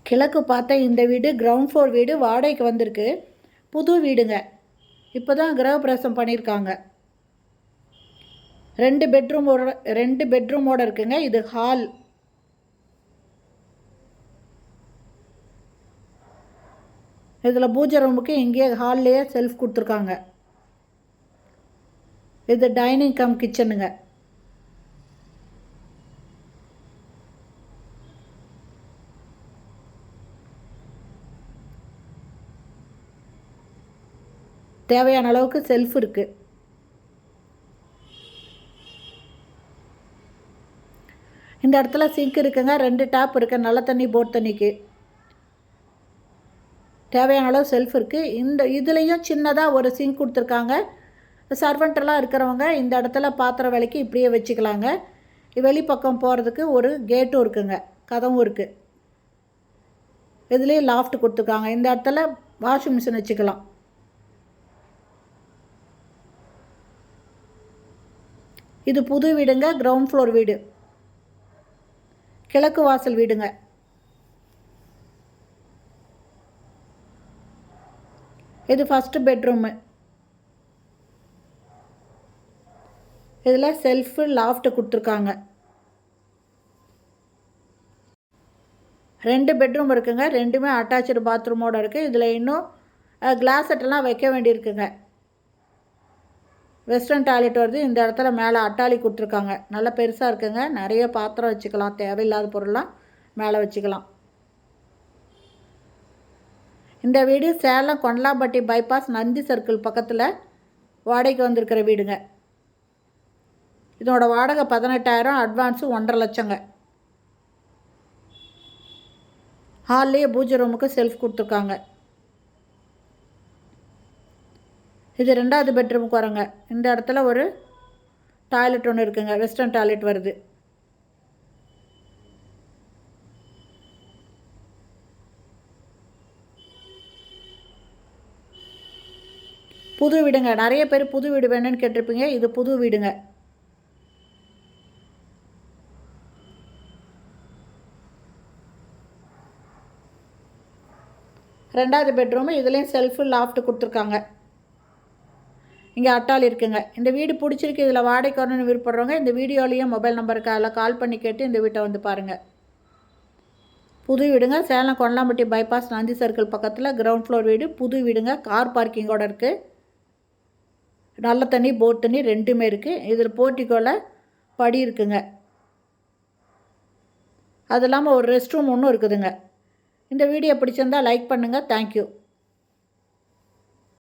கிழக்கு பார்த்த இந்த வீடு கிரவுண்ட் ஃப்ளோர் வீடு, வாடகைக்கு வந்திருக்கு. புது வீடுங்க. இப்போ தான் கிரகப்பிரவேசம் பண்ணியிருக்காங்க. 2 பெட்ரூமோட இருக்குங்க. இது ஹால். இதில் பூஜை ரூமுக்கு இங்கேயே ஹால்லேயே செல்ஃப் கொடுத்துருக்காங்க. இது டைனிங் கம் கிச்சனுங்க. தேவையான அளவுக்கு செல்ஃப் இருக்குது. இந்த இடத்துல சிங்க் இருக்குங்க. 2 டேப் இருக்குது. நல்ல தண்ணி, போட் தண்ணிக்கு தேவையான அளவு செல்ஃப் இருக்குது. இதுலேயும் சின்னதாக ஒரு சிங்க் கொடுத்துருக்காங்க. சர்வெண்ட்டெல்லாம் இருக்கிறவங்க இந்த இடத்துல பாத்திரம் விலைக்கு இப்படியே வச்சுக்கலாங்க. வெளிப்பக்கம் போகிறதுக்கு ஒரு கேட்டும் இருக்குங்க, கதவும் இருக்குது. இதுலேயும் லாஃப்ட் கொடுத்துருக்காங்க. இந்த இடத்துல வாஷிங் மிஷின் வச்சுக்கலாம். இது புது வீடுங்க, கிரவுண்ட் ஃப்ளோர் வீடு, கிழக்கு வாசல் வீடுங்க. இது ஃபஸ்ட்டு பெட்ரூமு. இதில் செல்ஃபு, லாஃப்ட் கொடுத்துருக்காங்க. 2 பெட்ரூம் இருக்குங்க. 2மே அட்டாச்சு பாத்ரூமோடு இருக்குது. இதில் இன்னும் கிளாஸ் செட்டெல்லாம் வைக்க வேண்டியிருக்குங்க. வெஸ்டர்ன் டாய்லெட் வருது. இந்த இடத்துல மேலே அட்டாளி கொடுத்துருக்காங்க. நல்லா பெருசாக இருக்குங்க. நிறைய பாத்திரம் வச்சுக்கலாம். தேவையில்லாத பொருள்லாம் மேலே வச்சுக்கலாம். இந்த வீடு சேலம் கொண்டலாம்பட்டி பைபாஸ் நந்தி சர்க்கிள் பக்கத்தில் வாடகைக்கு வந்திருக்கிற வீடுங்க. இதோட வாடகை 18,000, அட்வான்ஸு 1,50,000 லட்சங்க. ஹால்லேயே பூஜை ரூமுக்கு செல்ஃப் கொடுத்துருக்காங்க. இது 2வது பெட்ரூமுக்கு வரங்க. இந்த இடத்துல ஒரு டாய்லெட் ஒன்று இருக்குங்க. வெஸ்டர்ன் டாய்லெட் வருது. புது வீடுங்க. நிறைய பேர் புது வீடு வேணும்னு கேட்டிருப்பீங்க. இது புது வீடுங்க. ரெண்டாவது பெட்ரூமு. இதுலேயும் செல்ஃபு, லாஃப்ட் கொடுத்துருக்காங்க. இங்கே அட்டாளி இருக்குங்க. இந்த வீடு பிடிச்சிருக்கு, இதில் வாடகைக்கு வரணும்னு விருப்பப்படுறவங்க இந்த வீடியோலேயும் மொபைல் நம்பருக்கு அதில் கால் பண்ணி கேட்டு இந்த வீட்டை வந்து பாருங்கள். புது வீடுங்க. சேலம் கொண்டலாம்பட்டி பைபாஸ் நந்தி சர்க்கிள் பக்கத்தில் கிரவுண்ட் ஃப்ளோர் வீடு, புது வீடுங்க. கார் பார்க்கிங்கோடு இருக்குது. நல்ல தண்ணி, போட் தண்ணி 2மே இருக்குது. இதில் போர்ட்டிக்கோவில் படி இருக்குங்க. அது இல்லாமல் ஒரு ரெஸ்ட் ரூம் ஒன்றும் இருக்குதுங்க. இந்த வீடியோ பிடிச்சிருந்தால் லைக் பண்ணுங்கள். தேங்க்யூ.